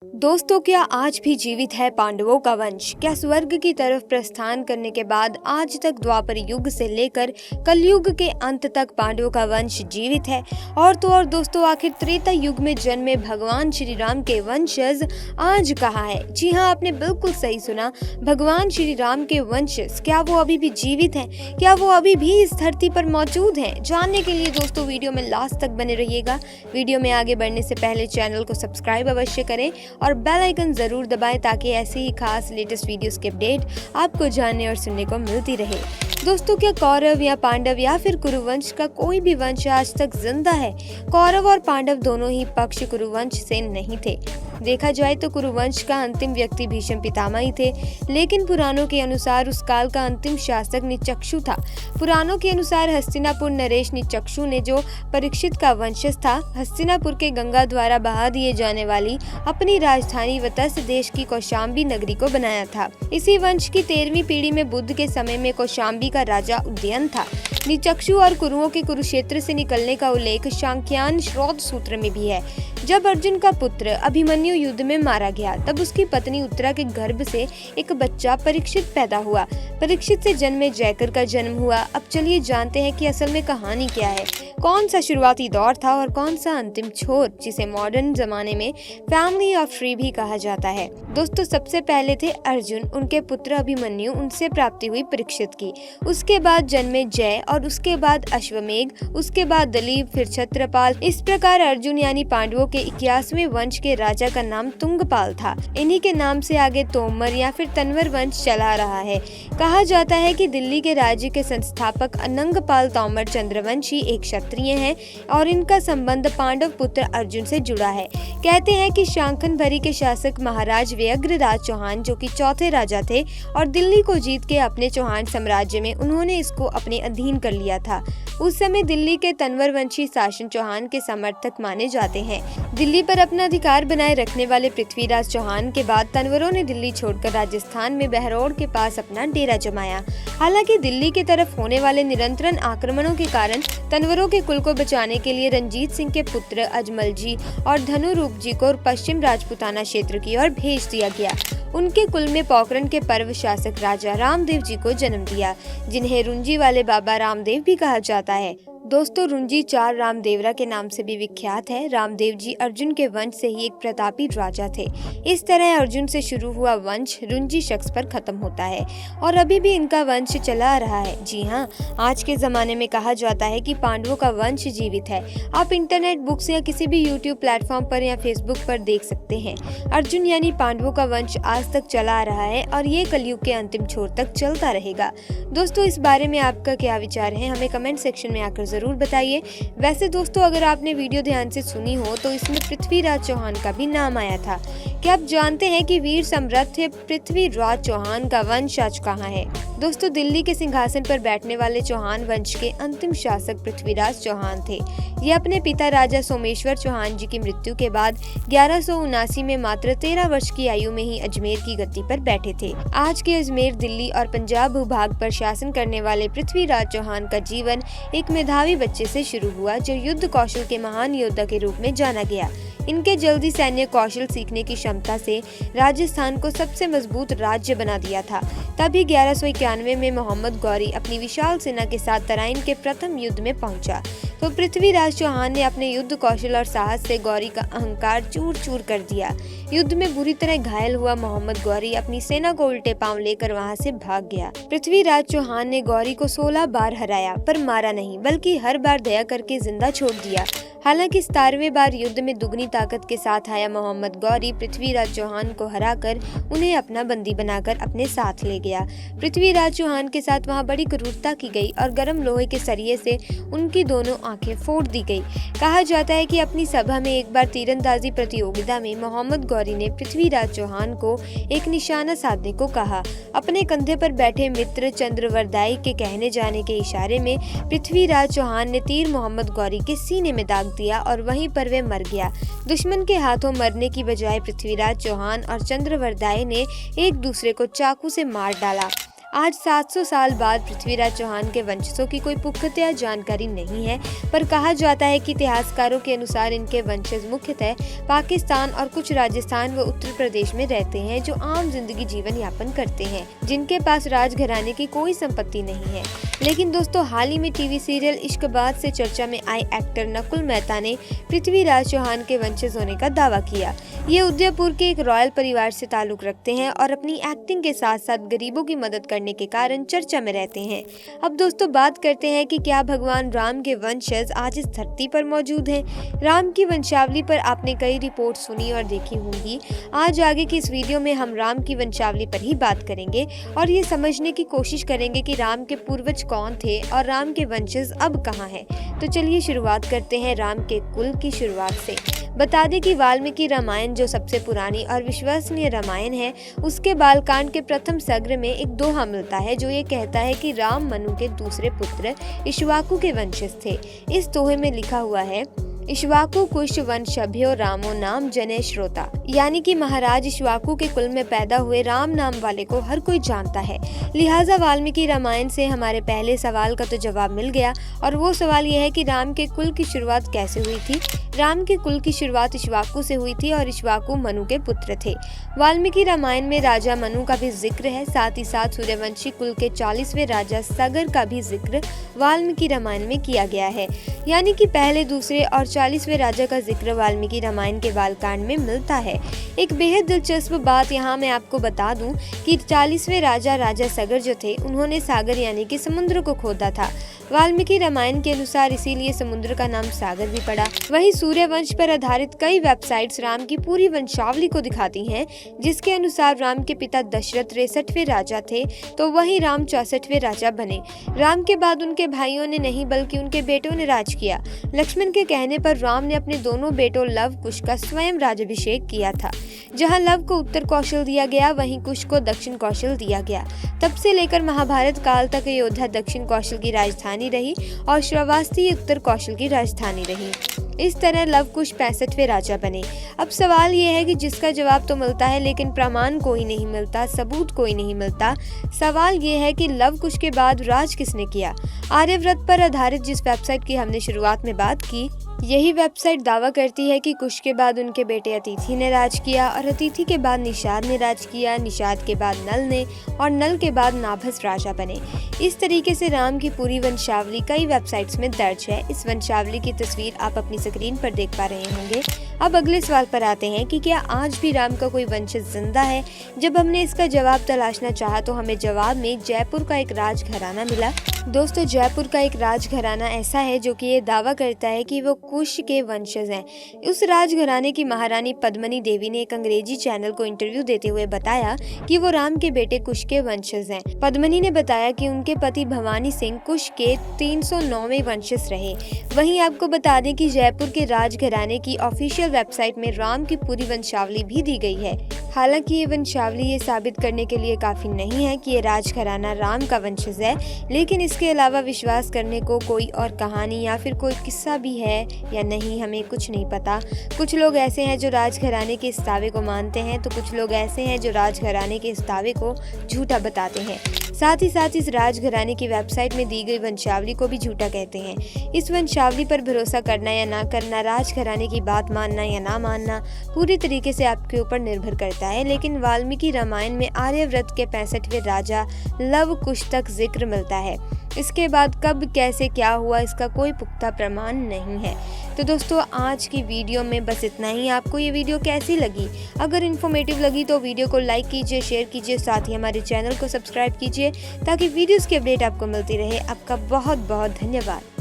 दोस्तों, क्या आज भी जीवित है पांडवों का वंश? क्या स्वर्ग की तरफ प्रस्थान करने के बाद आज तक द्वापर युग से लेकर कलयुग के अंत तक पांडवों का वंश जीवित है? और तो और दोस्तों, आखिर त्रेता युग में जन्मे भगवान श्री राम के वंशज आज कहाँ है? जी हाँ, आपने बिल्कुल सही सुना। भगवान श्री राम के वंशज क्या वो अभी भी जीवित हैं? क्या वो अभी भी इस धरती पर मौजूद हैं? जानने के लिए दोस्तों वीडियो में लास्ट तक बने रहिएगा। वीडियो में आगे बढ़ने से पहले चैनल को सब्सक्राइब अवश्य करें और बेल आइकन जरूर दबाएं ताकि ऐसे ही खास लेटेस्ट वीडियोस के अपडेट आपको जानने और सुनने को मिलती रहे। दोस्तों, क्या कौरव या पांडव या फिर कुरुवंश का कोई भी वंश आज तक जिंदा है? कौरव और पांडव दोनों ही पक्ष कुरुवंश से नहीं थे। देखा जाए तो कुरुवंश का अंतिम व्यक्ति भीष्म पितामह ही थे, लेकिन पुराणों के अनुसार उस काल का अंतिम शासक निचक्षु था। पुराणों के अनुसार हस्तिनापुर नरेश निचक्षु ने, जो परीक्षित का वंशज था, हस्तिनापुर के गंगा द्वारा बहा दिए जाने वाली अपनी राजधानी वत्स देश की कौशाम्बी नगरी को बनाया था। इसी वंश की 13वीं पीढ़ी में बुद्ध के समय में कौशाम्बी का राजा उदयन था। निचक्षु और कुरुओं के कुरुक्षेत्र से निकलने का उल्लेख सांख्यान श्रोत सूत्र में भी है। जब अर्जुन का पुत्र अभिमन्यु युद्ध में मारा गया, तब उसकी पत्नी उत्तरा के गर्भ से एक बच्चा परीक्षित पैदा हुआ। परीक्षित से जन्मे जयकर का जन्म हुआ। अब चलिए जानते हैं कि असल में कहानी क्या है। कौन सा शुरुआती दौर था और कौन सा अंतिम छोर, जिसे मॉडर्न जमाने में फैमिली ऑफ ट्री भी कहा जाता है। दोस्तों, सबसे पहले थे अर्जुन, उनके पुत्र अभिमन्यु, उनसे प्राप्ति हुई परीक्षित की। उसके बाद जन्मे जय और उसके बाद अश्वमेघ, उसके बाद दलीप, फिर छत्रपाल। इस प्रकार अर्जुन यानी पांडवों के 81वें वंश के राजा का नाम तुंगपाल था। इन्हीं के नाम से आगे तोमर या फिर तंवर वंश चला रहा है। कहा जाता है कि दिल्ली के राज्य के संस्थापक अनंगपाल तोमर चंद्रवंशी एक क्षत्रिय हैं और इनका संबंध पांडव पुत्र अर्जुन से जुड़ा है। कहते हैं कि शांखन भरी के शासक महाराज व्यग्रराज चौहान, जो कि चौथे राजा थे और दिल्ली को जीत के अपने चौहान साम्राज्य में उन्होंने इसको अपने अधीन कर लिया था। उस समय दिल्ली के तंवर वंशी शासन चौहान के समर्थक माने जाते हैं। दिल्ली पर अपना अधिकार बनाए रखने वाले पृथ्वीराज चौहान के बाद तंवरों ने दिल्ली छोड़कर राजस्थान में बहरौड़ के पास अपना डेरा जमाया। हालांकि दिल्ली की तरफ होने वाले निरंतर आक्रमणों के कारण तंवरों के कुल को बचाने के लिए रंजीत सिंह के पुत्र अजमल जी और धनुरूप जी को पश्चिम राजपुताना क्षेत्र की ओर भेज दिया गया। उनके कुल में पोखरण के पर्व शासक राजा रामदेव जी को जन्म दिया, जिन्हें रुंजी वाले बाबा रामदेव भी कहा जाता है। दोस्तों, रुंजी चार रामदेवरा के नाम से भी विख्यात है। रामदेव जी अर्जुन के वंश से ही एक प्रतापी राजा थे। इस तरह अर्जुन से शुरू हुआ वंश रुंजी शख्स पर खत्म होता है और अभी भी इनका वंश चला आ रहा है। जी हाँ, आज के जमाने में कहा जाता है कि पांडवों का वंश जीवित है। आप इंटरनेट बुक्स या किसी भी यूट्यूब प्लेटफॉर्म पर या फेसबुक पर देख सकते हैं। अर्जुन यानी पांडवों का वंश आज तक चला आ रहा है और ये कलयुग के अंतिम छोर तक चलता रहेगा। दोस्तों, इस बारे में आपका क्या विचार है, हमें कमेंट सेक्शन में आकर जरूर बताइए। वैसे दोस्तों, अगर आपने वीडियो ध्यान से सुनी हो तो इसमें पृथ्वीराज चौहान का भी नाम आया था। क्या आप जानते हैं कि वीर सम्राट पृथ्वीराज चौहान का वंश आज कहाँ है? दोस्तों, दिल्ली के सिंहासन पर बैठने वाले चौहान वंश के अंतिम शासक पृथ्वीराज चौहान थे। ये अपने पिता राजा सोमेश्वर चौहान जी की मृत्यु के बाद 1179 में मात्र 13 वर्ष की आयु में ही अजमेर की गद्दी पर बैठे थे। आज के अजमेर, दिल्ली और पंजाब भूभाग पर शासन करने वाले पृथ्वीराज चौहान का जीवन एक मेधावी बच्चे से शुरू हुआ, जो युद्ध कौशल के महान योद्धा के रूप में जाना गया। इनके जल्दी सैन्य कौशल सीखने की क्षमता से राजस्थान को सबसे मजबूत राज्य बना दिया था। तभी 1191 में मोहम्मद गौरी अपनी विशाल सेना के साथ तराइन के प्रथम युद्ध में पहुंचा, तो पृथ्वीराज चौहान ने अपने युद्ध कौशल और साहस से गौरी का अहंकार चूर चूर कर दिया। युद्ध में बुरी तरह घायल हुआ मोहम्मद गौरी अपनी सेना को उल्टे पांव लेकर वहां से भाग गया। पृथ्वीराज चौहान ने गौरी को 16 बार हराया, पर मारा नहीं, बल्कि हर बार दया करके जिंदा छोड़ दिया। हालांकि 17वें बार युद्ध में दुगनी ताकत के साथ आया मोहम्मद गौरी पृथ्वीराज चौहान को हराकर उन्हें अपना बंदी बनाकर अपने साथ ले गया। पृथ्वीराज चौहान के साथ वहां बड़ी क्रूरता की गई और गर्म लोहे के सरिये से उनकी दोनों आंखें फोड़ दी गई। कहा जाता है कि अपनी सभा में एक बार तीरंदाजी प्रतियोगिता में मोहम्मद गौरी ने पृथ्वीराज चौहान को एक निशाना साधने को कहा। अपने कंधे पर बैठे मित्र चंद्रवरदाई के कहने जाने के इशारे में पृथ्वीराज चौहान ने तीर मोहम्मद गौरी के सीने में दाग दिया और वहीं पर वे मर गया। दुश्मन के हाथों मरने की बजाय पृथ्वीराज चौहान और चंद्रवरदाई ने एक दूसरे को चाकू से मार डाला। आज 700 साल बाद पृथ्वीराज चौहान के वंशजों की कोई पुख्ता जानकारी नहीं है, पर कहा जाता है कि इतिहासकारों के अनुसार इनके वंशज मुख्यतः पाकिस्तान और कुछ राजस्थान व उत्तर प्रदेश में रहते हैं, जो आम जिंदगी जीवन यापन करते हैं, जिनके पास राजघराने की कोई संपत्ति नहीं है। लेकिन दोस्तों, हाल ही में टीवी सीरियल इश्कबाज से चर्चा में आए एक्टर नकुल मेहता ने पृथ्वीराज चौहान के वंशज होने का दावा किया। ये उदयपुर के एक रॉयल परिवार से ताल्लुक रखते हैं और अपनी एक्टिंग के साथ साथ गरीबों की मदद करने के कारण चर्चा में रहते हैं। अब दोस्तों, बात करते हैं कि क्या भगवान राम के वंशज आज इस धरती पर मौजूद हैं। राम की वंशावली पर आपने कई रिपोर्ट सुनी और देखी होंगी। आज आगे की इस वीडियो में हम राम की वंशावली पर ही बात करेंगे और ये समझने की कोशिश करेंगे कि राम के पूर्वज कौन थे और राम के वंशज अब कहाँ हैं। तो चलिए शुरुआत करते हैं राम के कुल की शुरुआत से। बता दें कि वाल्मीकि रामायण, जो सबसे पुरानी और विश्वसनीय रामायण है, उसके बालकांड के प्रथम सर्ग में एक दोहा मिलता है जो ये कहता है कि राम मनु के दूसरे पुत्र इक्ष्वाकु के वंशज थे। इस दोहे में लिखा हुआ है, इक्ष्वाकु कुश वंशभ्यो रामो नाम जने श्रोता, यानी कि महाराज इक्ष्वाकु के कुल में पैदा हुए राम नाम वाले को हर कोई जानता है। लिहाजा वाल्मीकि रामायण से हमारे पहले सवाल का तो जवाब मिल गया, और वो सवाल यह है कि राम के कुल की शुरुआत कैसे हुई थी। राम के कुल की शुरुआत इक्ष्वाकु से हुई थी और इक्ष्वाकु मनु के पुत्र थे। वाल्मीकि रामायण में राजा मनु का भी जिक्र है, साथ ही साथ सूर्यवंशी कुल के 40वें राजा सगर का भी जिक्र वाल्मीकि रामायण में किया गया है। यानी कि पहले, दूसरे और 40वें राजा का जिक्र वाल्मीकि रामायण के बालकांड में मिलता है। एक बेहद दिलचस्प बात यहाँ मैं आपको बता दूं कि 40वें राजा सगर जो थे, उन्होंने सागर यानी कि समुद्र को खोदा था। वाल्मीकि रामायण के अनुसार इसीलिए समुद्र का नाम सागर भी पड़ा। वहीं सूर्यवंश पर आधारित कई वेबसाइट्स राम की पूरी वंशावली को दिखाती हैं, जिसके अनुसार राम के पिता दशरथ 63वें राजा थे, तो वहीं राम 64वें राजा बने। राम के बाद उनके भाइयों ने नहीं बल्कि उनके बेटों ने राज किया। लक्ष्मण के कहने पर राम ने अपने दोनों बेटों लव कुश का स्वयं राज्याभिषेक किया था। जहां लव को उत्तर कौशल दिया गया, वहीं कुश को दक्षिण कौशल दिया गया। तब से लेकर महाभारत काल तक अयोध्या दक्षिण कौशल की राजधानी रही और श्रावस्ती उत्तर कौशल की राजधानी रही। इस तरह लव कुश 65वें राजा बने। अब सवाल ये है कि जिसका जवाब तो मिलता है, लेकिन प्रमाण कोई नहीं मिलता, सबूत कोई नहीं मिलता। सवाल ये है कि लव कुश के बाद राज किसने किया। आर्यव्रत पर आधारित जिस वेबसाइट की हमने शुरुआत में बात की, यही वेबसाइट दावा करती है कि कुश के बाद उनके बेटे अतिथि ने राज किया, और अतिथि के बाद निषाद ने राज किया, निषाद के बाद नल ने, और नल के बाद नाभस राजा बने। इस तरीके से राम की पूरी वंशावली कई वेबसाइट्स में दर्ज है। इस वंशावली की तस्वीर आप अपनी स्क्रीन पर देख पा रहे होंगे। अब अगले सवाल पर आते हैं कि क्या आज भी राम का कोई वंशज जिंदा है। जब हमने इसका जवाब तलाशना चाहा तो हमें जवाब में जयपुर का एक राजघराना मिला। दोस्तों, जयपुर का एक राजघराना ऐसा है जो कि ये दावा करता है कि वो कुश के वंशज हैं। उस राजघराने की महारानी पद्मिनी देवी ने एक अंग्रेजी चैनल को इंटरव्यू देते हुए बताया कि वो राम के बेटे कुश के वंशज हैं। पद्मिनी ने बताया कि उनके पति भवानी सिंह कुश के 309वें वंशज रहे। वहीं आपको बता दें कि जयपुर के राजघराने की ऑफिशियल वेबसाइट में राम की पूरी वंशावली भी दी गई है। हालांकि ये वंशावली ये साबित करने के लिए काफी नहीं है कि ये राजघराना राम का वंशज है, लेकिन इसके अलावा विश्वास करने को कोई और कहानी या फिर कोई किस्सा भी है या नहीं, हमें कुछ नहीं पता। कुछ लोग ऐसे हैं जो राजघराने के इस दावे को मानते हैं, तो कुछ लोग ऐसे हैं जो राजघराने के इस दावे को झूठा बताते हैं। साथ ही साथ इस राजघराने की वेबसाइट में दी गई वंशावली को भी झूठा कहते हैं। इस वंशावली पर भरोसा करना या ना करना, राजघराने की बात मानना या ना मानना, पूरी तरीके से आपके ऊपर निर्भर करता है। लेकिन वाल्मीकि रामायण में आर्यव्रत के 65वें राजा लव कुश तक जिक्र मिलता है। इसके बाद कब, कैसे, क्या हुआ, इसका कोई पुख्ता प्रमाण नहीं है। तो दोस्तों, आज की वीडियो में बस इतना ही। आपको ये वीडियो कैसी लगी? अगर इन्फॉर्मेटिव लगी तो वीडियो को लाइक कीजिए, शेयर कीजिए, साथ ही हमारे चैनल को सब्सक्राइब कीजिए ताकि वीडियोस की अपडेट आपको मिलती रहे। आपका बहुत बहुत धन्यवाद।